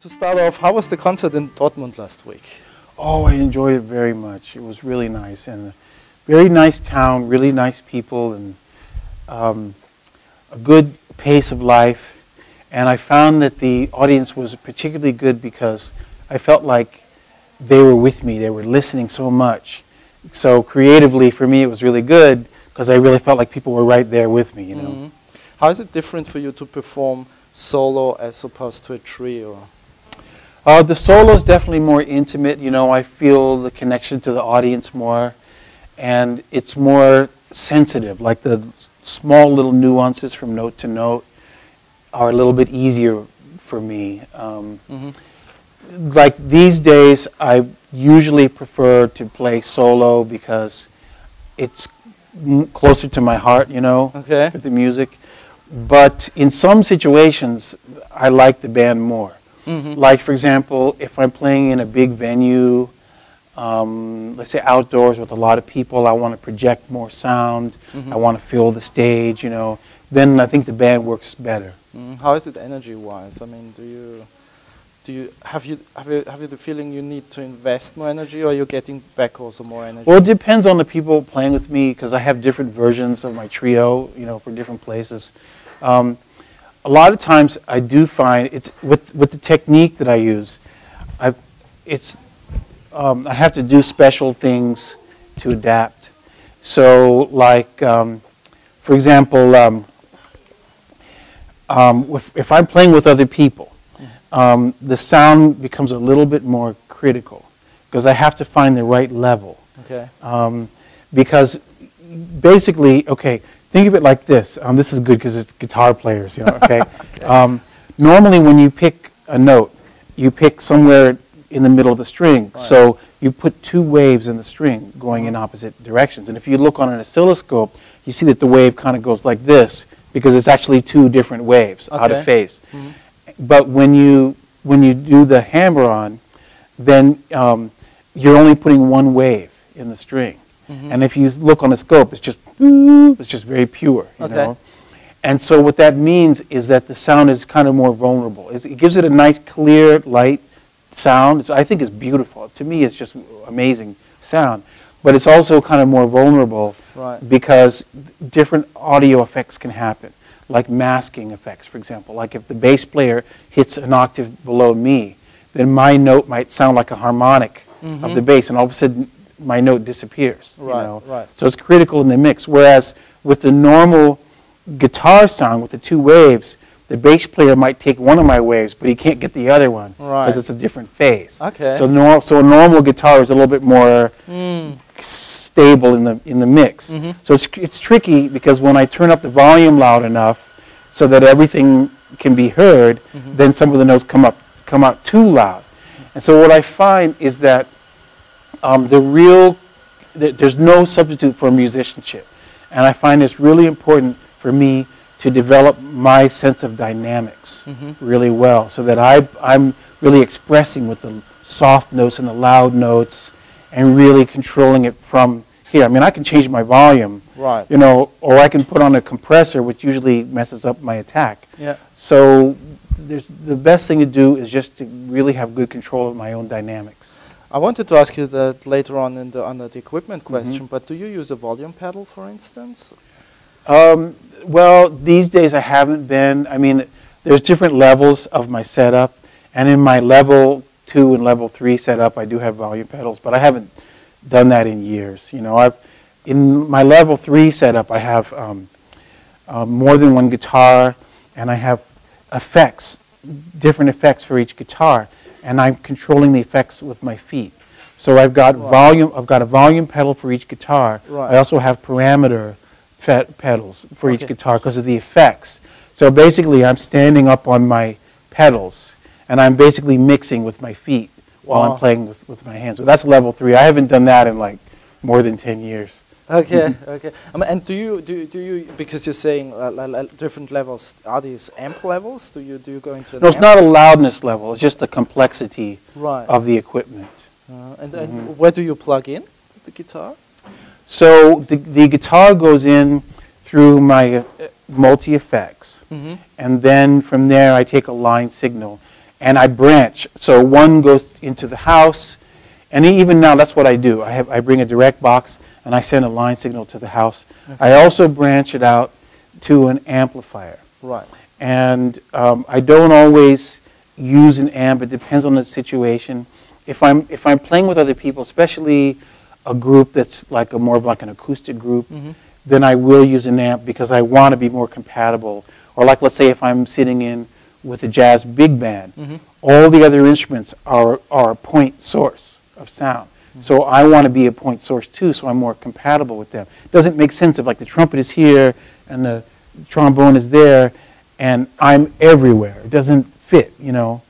To start off, how was the concert in Dortmund last week? Oh, I enjoyed it very much. It was really nice, and a very nice town, really nice people, and a good pace of life. And I found that the audience was particularly good because I felt like they were with me. They were listening so much. So creatively, for me, it was really good because I really felt like people were right there with me, you know. Mm-hmm. How is it different for you to perform solo as opposed to a trio? The solo is definitely more intimate. You know, I feel the connection to the audience more, and it's more sensitive. Like the small little nuances from note to note are a little bit easier for me. Like these days, I usually prefer to play solo because it's closer to my heart, you know, with the music. But in some situations, I like the band more. Like, for example, if I'm playing in a big venue, let's say outdoors with a lot of people, I want to project more sound, I want to fill the stage, you know, then I think the band works better. How is it energy-wise? I mean, have you the feeling you need to invest more energy, or you're getting back also more energy? Well, it depends on the people playing with me, because I have different versions of my trio, you know, for different places. A lot of times I do find it's with the technique that I use, I have to do special things to adapt. So, like, for example, if I'm playing with other people, the sound becomes a little bit more critical because I have to find the right level. Okay. Because basically, okay, think of it like this. This is good because it's guitar players, you know, okay? Normally when you pick a note, you pick somewhere in the middle of the string. Right. So you put two waves in the string going in opposite directions. And if you look on an oscilloscope, you see that the wave kind of goes like this because it's actually two different waves out of phase. But when you do the hammer-on, then you're only putting one wave in the string. And if you look on the scope, it's just very pure, you know? And so what that means is that the sound is kind of more vulnerable. It gives it a nice, clear, light sound. I think it's beautiful. To me, it's just amazing sound. But it's also kind of more vulnerable because different audio effects can happen, like masking effects, for example. Like if the bass player hits an octave below me, then my note might sound like a harmonic of the bass, and all of a sudden my note disappears. You know? So it's critical in the mix. Whereas with the normal guitar sound, with the two waves, the bass player might take one of my waves, but he can't get the other one because it's a different phase. So a normal guitar is a little bit more stable in the mix. So it's tricky because when I turn up the volume loud enough so that everything can be heard, then some of the notes come out too loud. And so what I find is that there's no substitute for musicianship. And I find it's really important for me to develop my sense of dynamics really well, so that I'm really expressing with the soft notes and the loud notes and really controlling it from here. I mean, I can change my volume, you know, or I can put on a compressor, which usually messes up my attack. So the best thing to do is just to really have good control of my own dynamics. I wanted to ask you that later on under the equipment question, but do you use a volume pedal, for instance? Well, these days I haven't been. I mean, there's different levels of my setup, and in my level 2 and level 3 setup, I do have volume pedals, but I haven't done that in years. You know, in my level 3 setup, I have more than one guitar, and I have effects, different effects for each guitar, and I'm controlling the effects with my feet. So I've got volume. I've got a volume pedal for each guitar. I also have parameter pedals for each guitar because of the effects. So basically, I'm standing up on my pedals, and I'm basically mixing with my feet while I'm playing with my hands. So that's level 3. I haven't done that in like more than 10 years. Okay. And do you because you're saying different levels, are these amp levels? Do you go into? No, it's not a loudness level. It's just the complexity of the equipment. And where do you plug in the guitar? So the guitar goes in through my multi-effects, and then from there I take a line signal. and I branch. So one goes into the house, and even now that's what I do. I bring a direct box and I send a line signal to the house. Okay. I also branch it out to an amplifier. Right. And I don't always use an amp. It depends on the situation. If I'm playing with other people, especially a group that's like more of like an acoustic group, then I will use an amp because I want to be more compatible. Or like, let's say if I'm sitting in with a jazz big band, all the other instruments are a point source of sound. So I want to be a point source too, so I'm more compatible with them. It doesn't make sense if like the trumpet is here and the trombone is there and I'm everywhere. It doesn't fit, you know.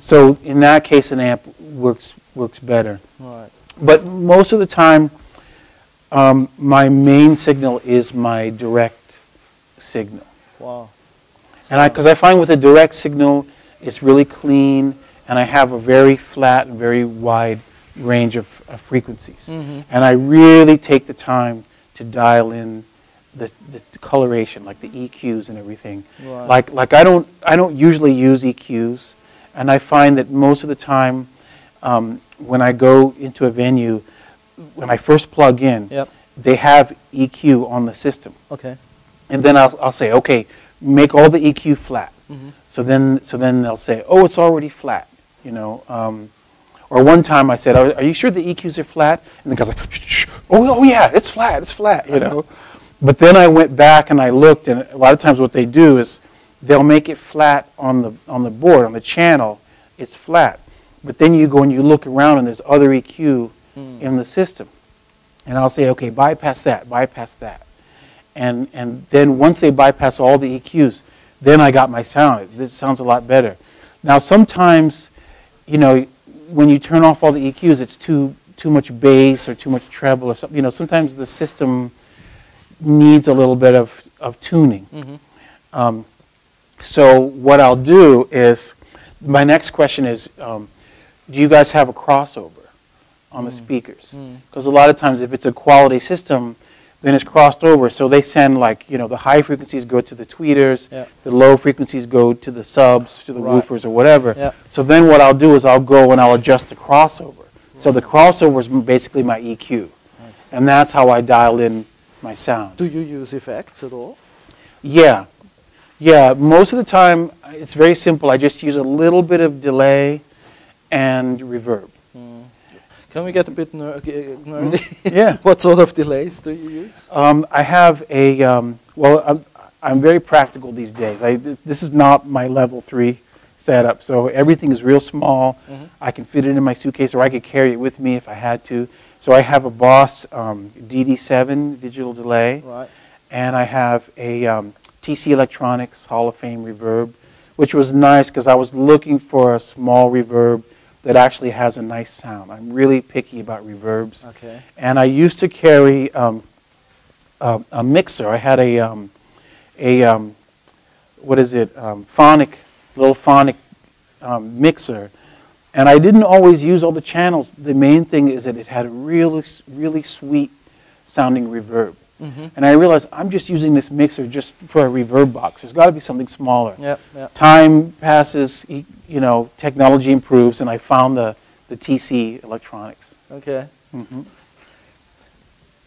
So in that case, an amp works better. Right. But most of the time, my main signal is my direct signal. Wow. And because I find with a direct signal, it's really clean, and I have a very flat and very wide range of frequencies. And I really take the time to dial in the coloration, like the EQs and everything. Right. Like I don't usually use EQs, and I find that most of the time when I go into a venue, when I first plug in, they have EQ on the system. Okay. And then I'll say, okay, make all the EQ flat. So then they'll say, oh, it's already flat, you know. Or one time I said, are you sure the EQs are flat? And the guy's like, shh, oh yeah, it's flat, you know. But then I went back and I looked, and a lot of times what they do is they'll make it flat on the board, on the channel, it's flat. But then you go and you look around and there's other EQ in the system. And I'll say, okay, bypass that. And then once they bypass all the EQs, then I got my sound. It sounds a lot better. Now sometimes, you know, when you turn off all the EQs, it's too much bass or too much treble or something. You know, sometimes the system needs a little bit of tuning. So what I'll do is, my next question is, do you guys have a crossover on the speakers? Because a lot of times if it's a quality system, then it's crossed over. So they send, like, you know, the high frequencies go to the tweeters, the low frequencies go to the subs, to the woofers or whatever. So then what I'll do is I'll go and I'll adjust the crossover. So the crossover is basically my EQ. And that's how I dial in my sound. Do you use effects at all? Yeah. Most of the time it's very simple. I just use a little bit of delay and reverb. Can we get a bit nerdy? Yeah. What sort of delays do you use? I have a, well, I'm very practical these days. This is not my level 3 setup, so everything is real small. I can fit it in my suitcase, or I could carry it with me if I had to. So I have a Boss DD7 digital delay, and I have a TC Electronics Hall of Fame reverb, which was nice because I was looking for a small reverb that actually has a nice sound. I'm really picky about reverbs. Okay. And I used to carry a mixer. I had a what is it, little phonic mixer. And I didn't always use all the channels. The main thing is that it had a really sweet sounding reverb. And I realized I'm just using this mixer just for a reverb box. There's got to be something smaller. Time passes, you know, technology improves, and I found the TC Electronics. Okay.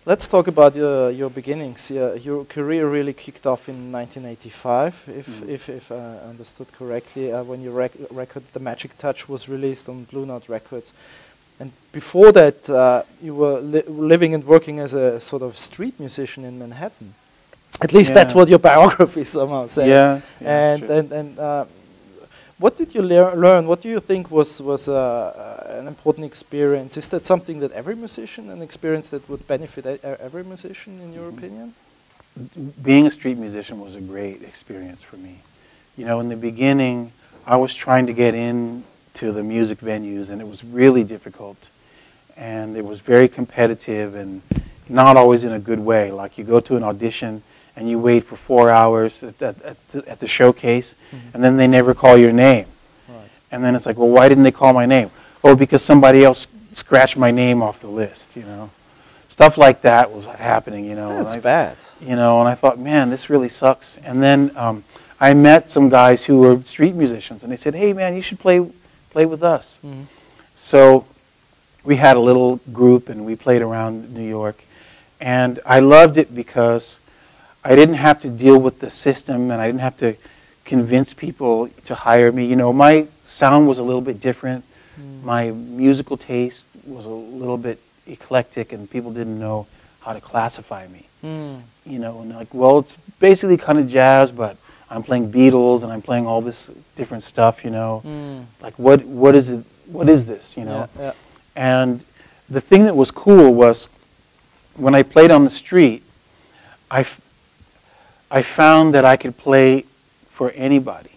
Let's talk about your beginnings. Your career really kicked off in 1985, if I understood correctly, when your record The Magic Touch was released on Blue Note Records. And before that, you were living and working as a sort of street musician in Manhattan. At least that's what your biography somehow says. And what did you learn? What do you think was an important experience? Is that something that every musician, an experience that would benefit every musician, in your opinion? Being a street musician was a great experience for me. You know, in the beginning, I was trying to get into the music venues, and it was really difficult. And it was very competitive and not always in a good way. Like, you go to an audition and you wait for 4 hours at the showcase, and then they never call your name. And then it's like, well, why didn't they call my name? Oh, because somebody else scratched my name off the list, you know. Stuff like that was happening, you know. That's bad. You know, and I thought, man, this really sucks. And then I met some guys who were street musicians, and they said, "Hey, man, you should play with us." Mm-hmm. So we had a little group, and we played around New York, and I loved it because I didn't have to deal with the system, and I didn't have to convince people to hire me. You know, my sound was a little bit different. My musical taste was a little bit eclectic, and people didn't know how to classify me. You know, and like, well, it's basically kind of jazz, but I'm playing Beatles and I'm playing all this different stuff. You know, like what is it? What is this? You know, Yeah. and the thing that was cool was when I played on the street, I found that I could play for anybody.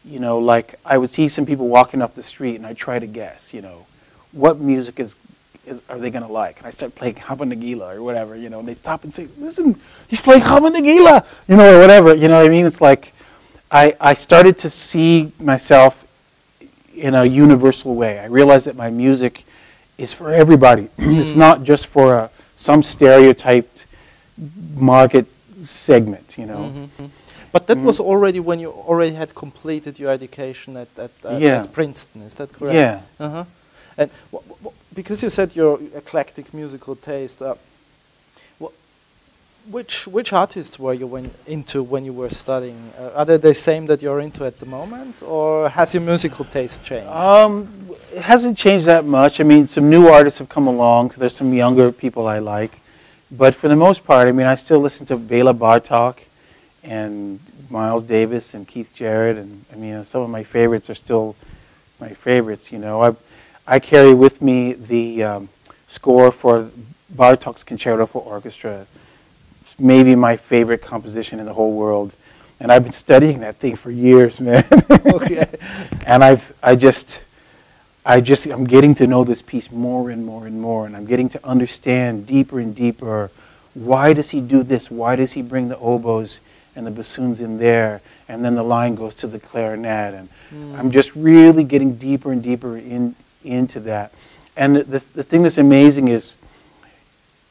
You know, like I would see some people walking up the street, and I try to guess, you know, what music are they going to like? And I start playing Haba Nagila or whatever, you know, and they stop and say, "Listen, he's playing Haba Nagila," you know, or whatever. You know what I mean? It's like I started to see myself in a universal way. I realized that my music is for everybody. It's not just for some stereotyped market segment, you know. But that was already when you already had completed your education at Princeton, is that correct? Yeah. And because you said your eclectic musical taste, which artists were you into when you were studying? Are they the same that you're into at the moment, or has your musical taste changed? It hasn't changed that much. I mean, some new artists have come along, so there's some younger people I like. But for the most part, I mean, I still listen to Bela Bartok and Miles Davis and Keith Jarrett, and I mean, some of my favorites are still my favorites. You know, I carry with me the score for Bartok's Concerto for Orchestra. It's maybe my favorite composition in the whole world, and I've been studying that thing for years, man. Okay. And I'm getting to know this piece more and more and more, and I'm getting to understand deeper and deeper. Why does he do this? Why does he bring the oboes and the bassoons in there, and then the line goes to the clarinet? And I'm just really getting deeper and deeper into that. And the thing that's amazing is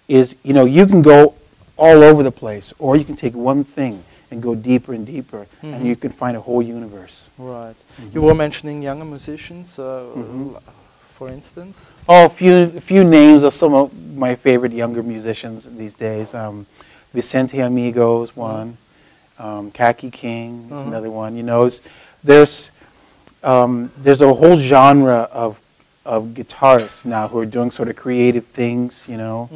you know, you can go all over the place, or you can take one thing and go deeper and deeper, and you can find a whole universe. Right. You were mentioning younger musicians, for instance? Oh, a few names of some of my favorite younger musicians these days. Vicente Amigo is one. Kaki King is another one. You know, there's a whole genre of guitarists now who are doing sort of creative things. You know,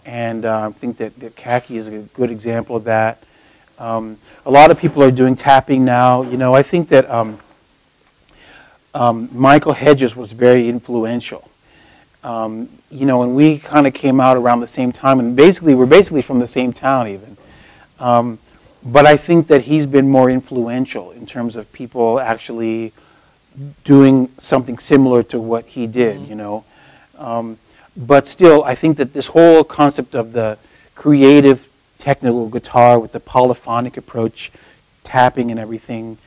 and I think that Kaki is a good example of that. A lot of people are doing tapping now. You know, I think that Michael Hedges was very influential. You know, and we kind of came out around the same time, and we're basically from the same town even. But I think that he's been more influential in terms of people actually doing something similar to what he did, you know. But still, I think that this whole concept of the creative technical guitar with the polyphonic approach, tapping and everything,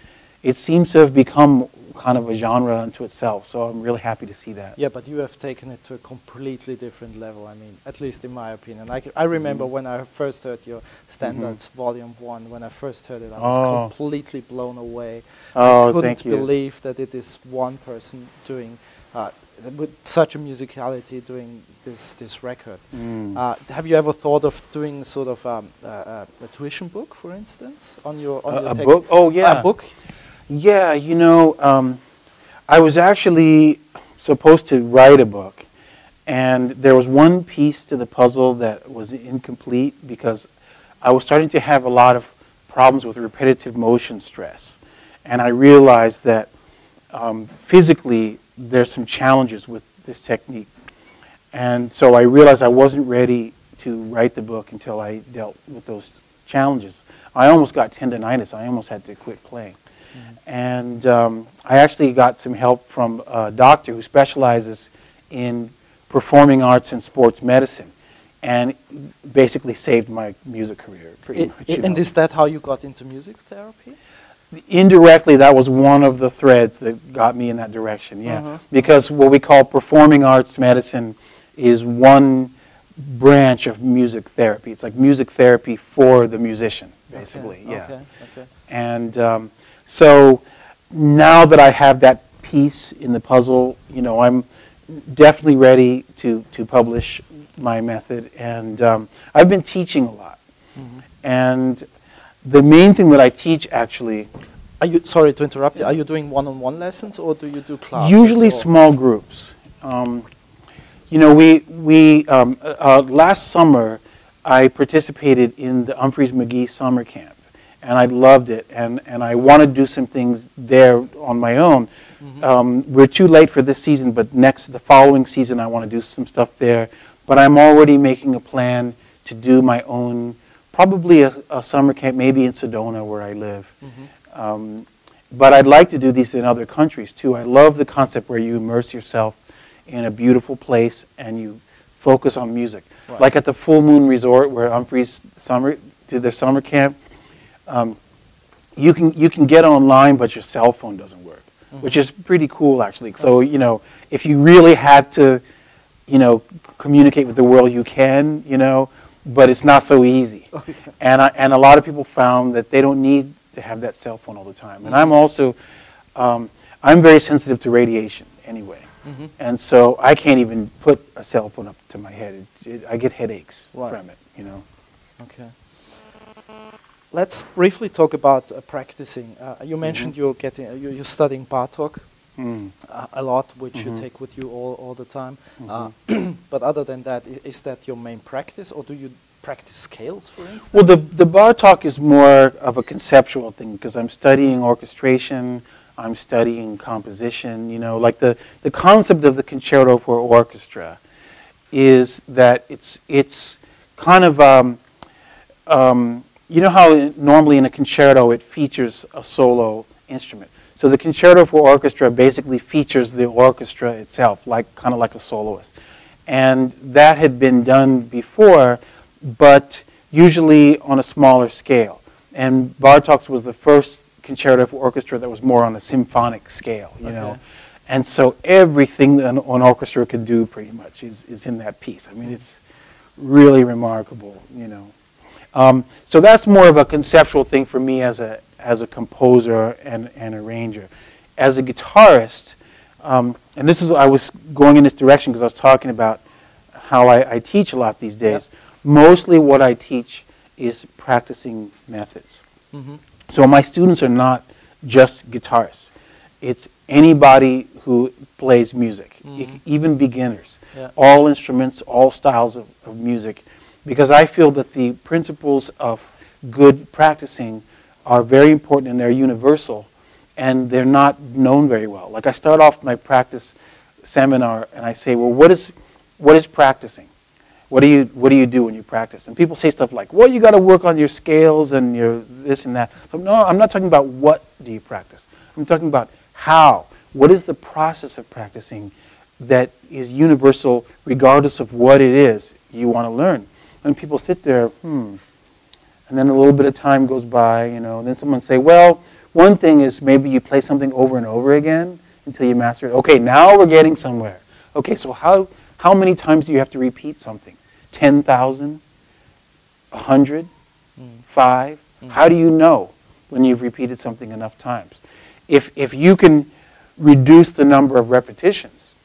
it seems to have become kind of a genre unto itself. So I'm really happy to see that. Yeah, but you have taken it to a completely different level. I mean, at least in my opinion. I remember when I first heard your Standards Volume 1, when I first heard it, I was completely blown away. I couldn't believe that it is one person doing, with such a musicality, doing this record. Have you ever thought of doing sort of a tuition book, for instance, on your book? Oh, yeah. A book? Yeah, you know, I was actually supposed to write a book, and there was one piece to the puzzle that was incomplete because I was starting to have a lot of problems with repetitive motion stress. And I realized that physically there's some challenges with this technique. And so I realized I wasn't ready to write the book until I dealt with those challenges. I almost got tendonitis. I almost had to quit playing. And I actually got some help from a doctor who specializes in performing arts and sports medicine, and basically saved my music career pretty much. And is that how you got into music therapy? Indirectly, that was one of the threads that got me in that direction, yeah. Because what we call performing arts medicine is one branch of music therapy. It's like music therapy for the musician. basically. Okay. Yeah. Okay. Okay. And so now that I have that piece in the puzzle, you know, I'm definitely ready to publish my method. And I've been teaching a lot. Mm-hmm. And the main thing that I teach actually... Are you, sorry to interrupt you, are you doing one-on-one lessons or do you do classes? Usually or? small groups. You know, last summer I participated in the Humphreys McGee summer camp, and I loved it, and I want to do some things there on my own. Mm-hmm. We're too late for this season, but the following season I want to do some stuff there. But I'm already making a plan to do my own, probably a summer camp, maybe in Sedona where I live. Mm-hmm. But I'd like to do these in other countries too. I love the concept where you immerse yourself in a beautiful place and you focus on music. Right. Like at the Full Moon Resort where Humphreys did their summer camp, you can get online, but your cell phone doesn't work, mm-hmm. which is pretty cool actually. So, you know, if you really had to, you know, communicate with the world, you can, you know, but it's not so easy. Okay. And a lot of people found that they don't need to have that cell phone all the time. And I'm also, I'm very sensitive to radiation anyway. Mm-hmm. And so I can't even put a cell phone up to my head. I get headaches from it, you know. Okay. Let's briefly talk about practicing. You mentioned mm-hmm. you're studying Bartok a lot, which mm-hmm. you take with you all the time. Mm-hmm. But other than that, is that your main practice, or do you practice scales, for instance? Well, the Bartok is more of a conceptual thing because I'm studying orchestration. I'm studying composition, you know, like the concept of the concerto for orchestra is that it's kind of, you know how normally in a concerto it features a solo instrument. So the concerto for orchestra basically features the orchestra itself, kind of like a soloist. And that had been done before, but usually on a smaller scale. And Bartok's was the first concerto for orchestra that was more on a symphonic scale, you know. And so everything that an orchestra could do pretty much is in that piece. I mean, it's really remarkable, you know. So that's more of a conceptual thing for me as a composer and arranger. As a guitarist, and I was going in this direction because I was talking about how I teach a lot these days. Yep. Mostly what I teach is practicing methods. Mm-hmm. So my students are not just guitarists. It's anybody who plays music, mm-hmm. Even beginners. Yeah. All instruments, all styles of music. Because I feel that the principles of good practicing are very important and they're universal. And they're not known very well. Like I start off my practice seminar and I say, well, what is practicing? What do you do when you practice? And people say stuff like, well, you got to work on your scales and your this and that. So no, I'm not talking about what do you practice. I'm talking about how. What is the process of practicing that is universal regardless of what it is you want to learn? And people sit there, and then a little bit of time goes by, you know, and then someone say, well, one thing is maybe you play something over and over again until you master it. Okay, now we're getting somewhere. Okay, so how many times do you have to repeat something? 10,000? 100? 5? How do you know when you've repeated something enough times? If you can reduce the number of repetitions,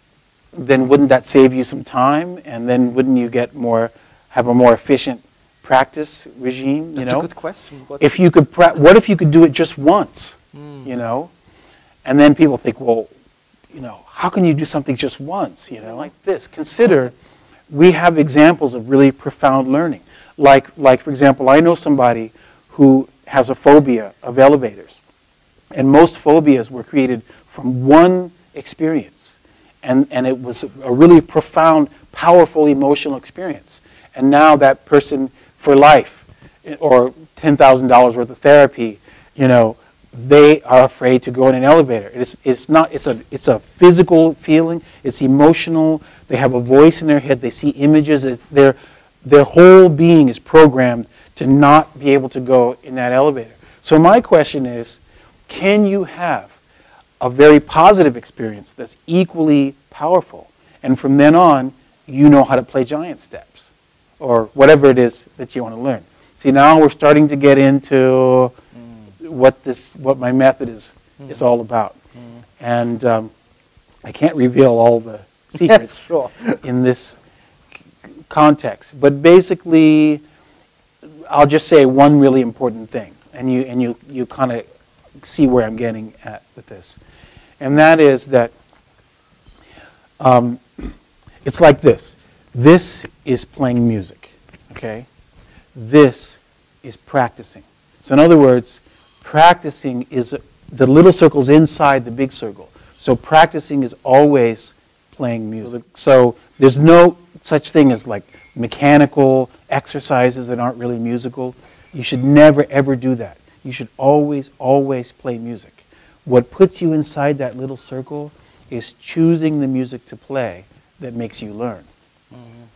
then wouldn't that save you some time? And then wouldn't you have a more efficient practice regime? That's a good question. If you could, what if you could do it just once? You know, and then people think, well, you know, how can you do something just once? You know, like this. Consider, we have examples of really profound learning. Like for example, I know somebody who has a phobia of elevators, and most phobias were created from one experience, and it was a really profound, powerful emotional experience. And now that person for life, or $10,000 worth of therapy, you know, they are afraid to go in an elevator. It's a physical feeling. It's emotional. They have a voice in their head. They see images. Their whole being is programmed to not be able to go in that elevator. So my question is, can you have a very positive experience that's equally powerful, and from then on, you know how to play giant steps, or whatever it is that you want to learn? See, now we're starting to get into what my method is all about. And I can't reveal all the secrets sure. in this context. But basically, I'll just say one really important thing, and you kind of see where I'm getting at with this. And that is that it's like this. This is playing music, okay? This is practicing. So in other words, practicing is the little circle's inside the big circle. So practicing is always playing music. So there's no such thing as like mechanical exercises that aren't really musical. You should never, ever do that. You should always, always play music. What puts you inside that little circle is choosing the music to play that makes you learn.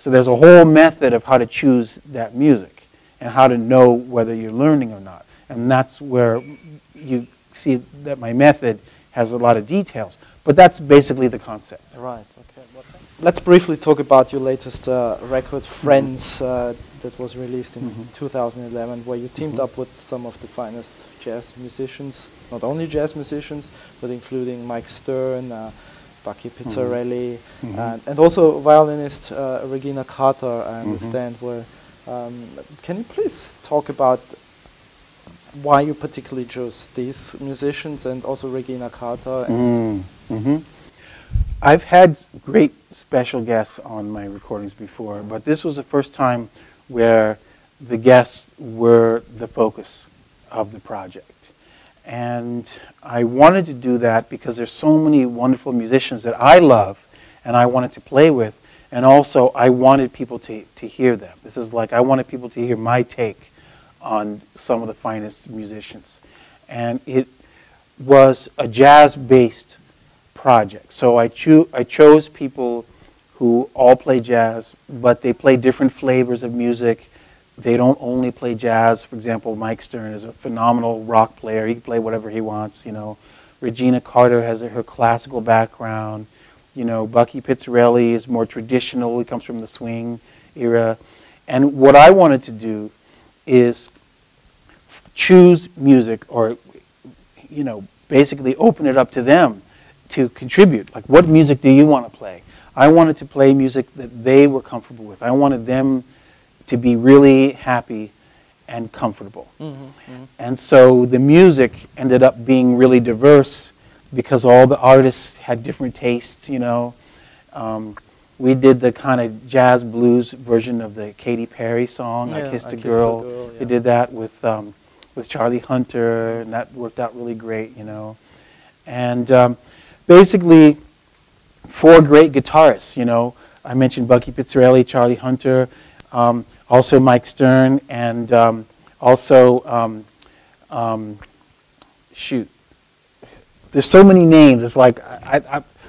So there's a whole method of how to choose that music and how to know whether you're learning or not. And that's where you see that my method has a lot of details. But that's basically the concept. Right, okay. Let's briefly talk about your latest record, Friends, that was released in 2011, where you teamed up with some of the finest jazz musicians, not only jazz musicians, but including Mike Stern, Bucky Pizzarelli, and also violinist Regina Carter, I understand. Where, can you please talk about why you particularly chose these musicians and also Regina Carter? I've had great special guests on my recordings before, but this was the first time where the guests were the focus of the project. And I wanted to do that because there's so many wonderful musicians that I love and I wanted to play with, and also I wanted people to hear them. This is like I wanted people to hear my take on some of the finest musicians. And it was a jazz-based project. So I chose people who all play jazz, but they play different flavors of music. They don't only play jazz. For example, Mike Stern is a phenomenal rock player. He can play whatever he wants, you know. Regina Carter has her classical background. You know, Bucky Pizzarelli is more traditional. He comes from the swing era. And what I wanted to do is choose music, or, you know, basically open it up to them to contribute. Like, what music do you want to play? I wanted to play music that they were comfortable with. I wanted them to be really happy and comfortable. And so the music ended up being really diverse because all the artists had different tastes, you know. We did the kind of jazz blues version of the Katy Perry song, I Kissed a Girl. We did that with Charlie Hunter, and that worked out really great, you know. And basically, 4 great guitarists, you know. I mentioned Bucky Pizzarelli, Charlie Hunter, also Mike Stern, and also, shoot, there's so many names. It's like,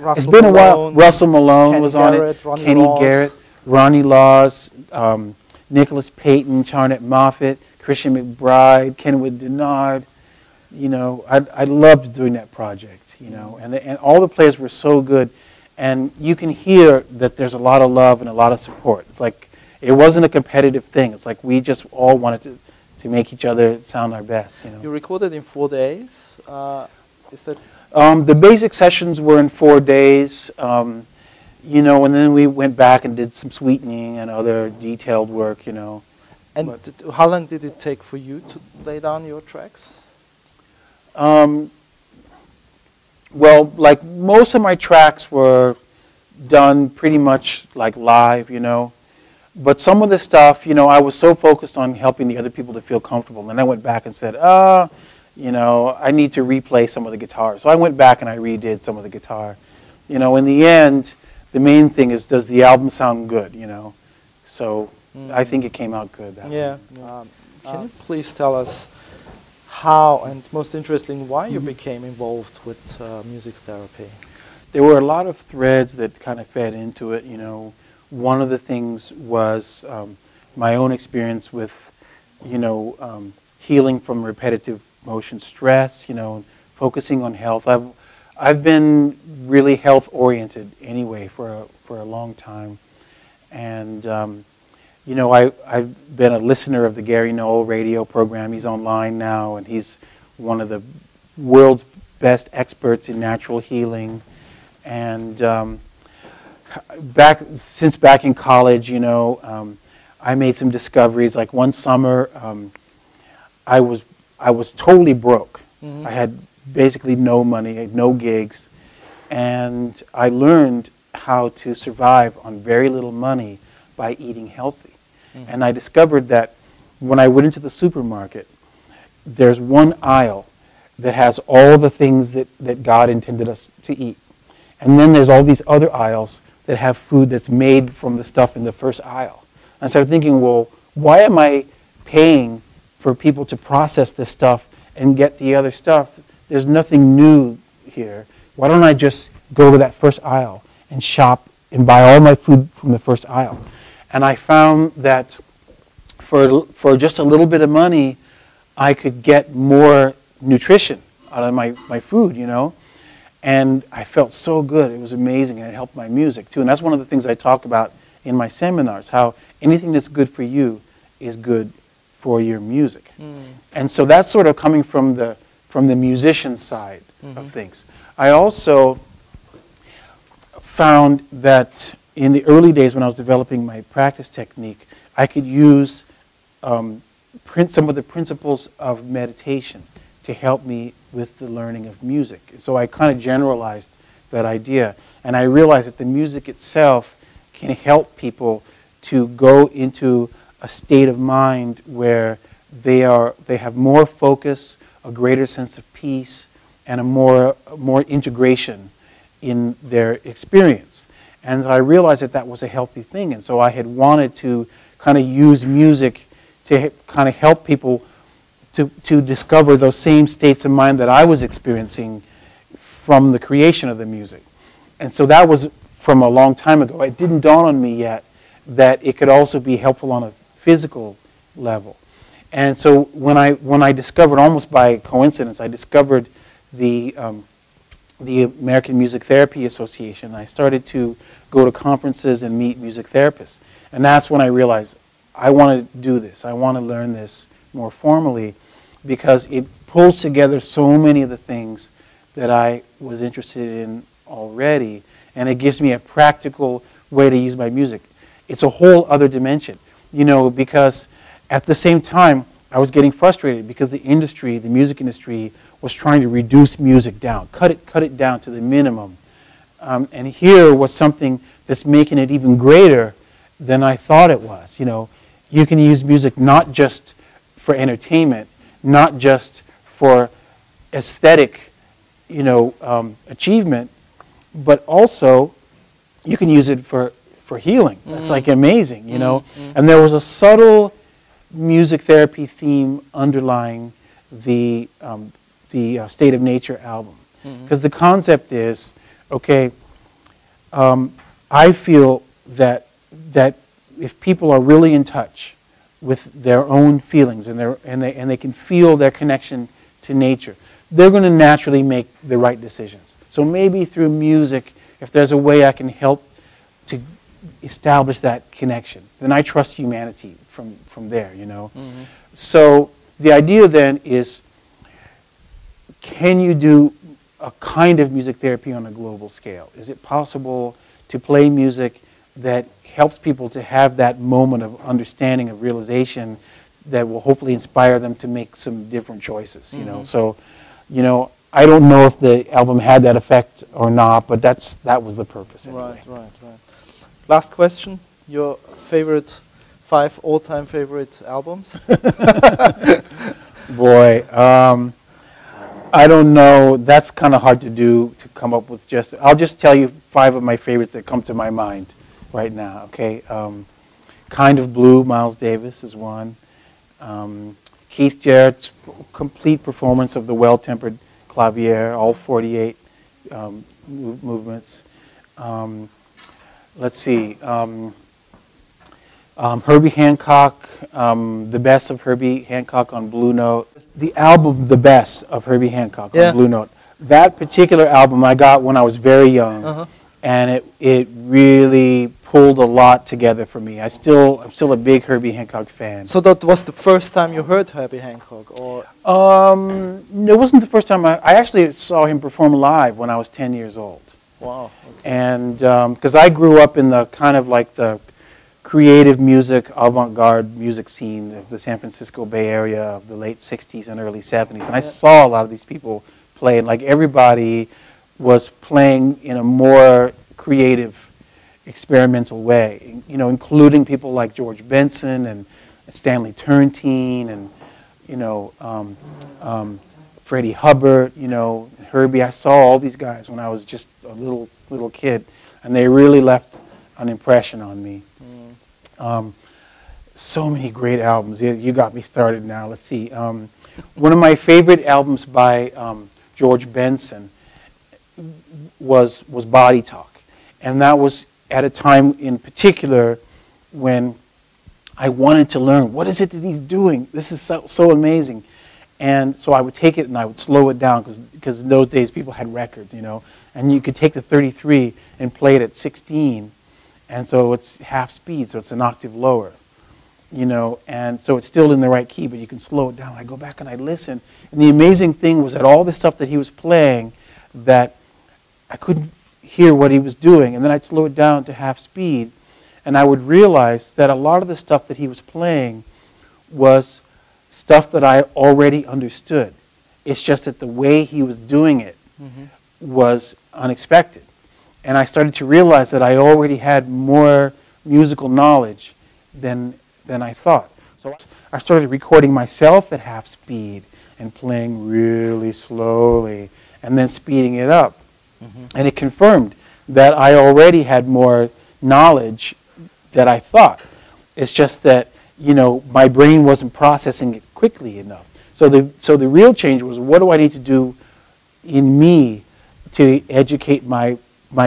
it's been a while. Russell Malone was on it, Kenny Garrett, Ronnie Laws, Nicholas Payton, Charnette Moffett, Christian McBride, Kenwood Denard. You know, I loved doing that project, you know, and all the players were so good. And you can hear that there's a lot of love and a lot of support. It's like, it wasn't a competitive thing. It's like we just all wanted to make each other sound our best, you know. You recorded in 4 days. Is that? The basic sessions were in 4 days, you know, and then we went back and did some sweetening and other detailed work, you know. And how long did it take for you to lay down your tracks? Well, like most of my tracks were done pretty much like live, you know. But some of the stuff, you know, I was so focused on helping the other people to feel comfortable. And then I went back and said, you know, I need to replay some of the guitar. So I went back and I redid some of the guitar. You know, in the end, the main thing is, does the album sound good, you know? So I think it came out good. That way. Can you please tell us how, and most interestingly, why you became involved with music therapy? There were a lot of threads that kind of fed into it, you know. One of the things was my own experience with, you know, healing from repetitive motion stress, you know, focusing on health. I've been really health oriented anyway for a long time, and you know, I've been a listener of the Gary Knoll radio program. He's online now, and he's one of the world's best experts in natural healing. And since back in college, you know, I made some discoveries. Like one summer, I was totally broke. Mm-hmm. I had basically no money, I had no gigs, and I learned how to survive on very little money by eating healthy. Mm-hmm. And I discovered that when I went into the supermarket, there's one aisle that has all the things that God intended us to eat. And then there's all these other aisles that have food that's made from the stuff in the first aisle. And I started thinking, well, why am I paying for people to process this stuff and get the other stuff? There's nothing new here. Why don't I just go to that first aisle and shop and buy all my food from the first aisle? And I found that for just a little bit of money, I could get more nutrition out of my food, you know. And I felt so good. It was amazing, and it helped my music too. And that's one of the things I talk about in my seminars, how anything that's good for you is good for your music. Mm. And so that's sort of coming from the musician side of things. I also found that in the early days when I was developing my practice technique, I could use some of the principles of meditation to help me with the learning of music. So I kind of generalized that idea, and I realized that the music itself can help people to go into a state of mind where they have more focus, a greater sense of peace, and a more integration in their experience. And I realized that that was a healthy thing, and so I had wanted to kind of use music to kind of help people to discover those same states of mind that I was experiencing from the creation of the music. And so that was from a long time ago. It didn't dawn on me yet that it could also be helpful on a physical level. And so when I discovered, almost by coincidence, I discovered the American Music Therapy Association. I started to go to conferences and meet music therapists. And that's when I realized I want to do this. I want to learn this more formally, because it pulls together so many of the things that I was interested in already, and it gives me a practical way to use my music. It's a whole other dimension, you know, because at the same time I was getting frustrated because the music industry was trying to reduce music down, cut it down to the minimum. And here was something that's making it even greater than I thought it was. You know, you can use music not just for entertainment, not just for aesthetic, you know, achievement, but also you can use it for healing. That's like amazing, you know. And there was a subtle music therapy theme underlying the State of Nature album, because the concept is, okay, I feel that if people are really in touch with their own feelings and they can feel their connection to nature, they're going to naturally make the right decisions. So maybe through music, if there's a way I can help to establish that connection, then I trust humanity from there, you know. So the idea then is, can you do a kind of music therapy on a global scale? Is it possible to play music that helps people to have that moment of understanding, of realization, that will hopefully inspire them to make some different choices, you know? So, you know, I don't know if the album had that effect or not, but that was the purpose anyway. Right. Last question, your favorite 5 all-time favorite albums? Boy, I don't know. That's kind of hard to do, to come up with just... I'll just tell you 5 of my favorites that come to my mind right now, okay? Kind of Blue, Miles Davis is one. Keith Jarrett's complete performance of the Well-Tempered Clavier, all 48 movements. Let's see. Herbie Hancock, The Best of Herbie Hancock on Blue Note. The album The Best of Herbie Hancock on Blue Note. That particular album I got when I was very young, and it really pulled a lot together for me. I'm still a big Herbie Hancock fan. So that was the first time you heard Herbie Hancock, or? It wasn't the first time. I actually saw him perform live when I was 10 years old. Wow. Okay. And because I grew up in the kind of like the creative music, avant-garde music scene of the San Francisco Bay Area of the late 60s and early 70s. And I saw a lot of these people play, and like everybody was playing in a more creative, experimental way, you know, including people like George Benson and Stanley Turrentine and, you know, Freddie Hubbard, you know, Herbie. I saw all these guys when I was just a little kid, and they really left an impression on me. So many great albums. You got me started now. Let's see. One of my favorite albums by George Benson was Body Talk, and that was at a time in particular when I wanted to learn, what is it that he's doing? This is so amazing. And so I would take it and I would slow it down, because in those days people had records, you know, and you could take the 33 and play it at 16, and so it's half speed, so it's an octave lower, you know, and so it's still in the right key, but you can slow it down. I go back and I listen, and the amazing thing was that all the stuff that he was playing, that I couldn't hear what he was doing, and then I'd slow it down to half speed, and I would realize that a lot of the stuff that he was playing was stuff that I already understood. It's just that the way he was doing it was unexpected, and I started to realize that I already had more musical knowledge than I thought. So I started recording myself at half speed and playing really slowly and then speeding it up. And it confirmed that I already had more knowledge than I thought. It's just that, you know, my brain wasn't processing it quickly enough. So the real change was, what do I need to do in me to educate my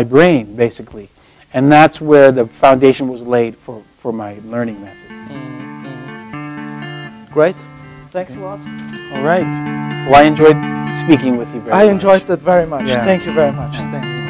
brain, basically? And that's where the foundation was laid for my learning method. Great. Thanks a lot. All right. Well, I enjoyed speaking with you very much. I enjoyed that very much. Yeah. Thank you very much, Stanley.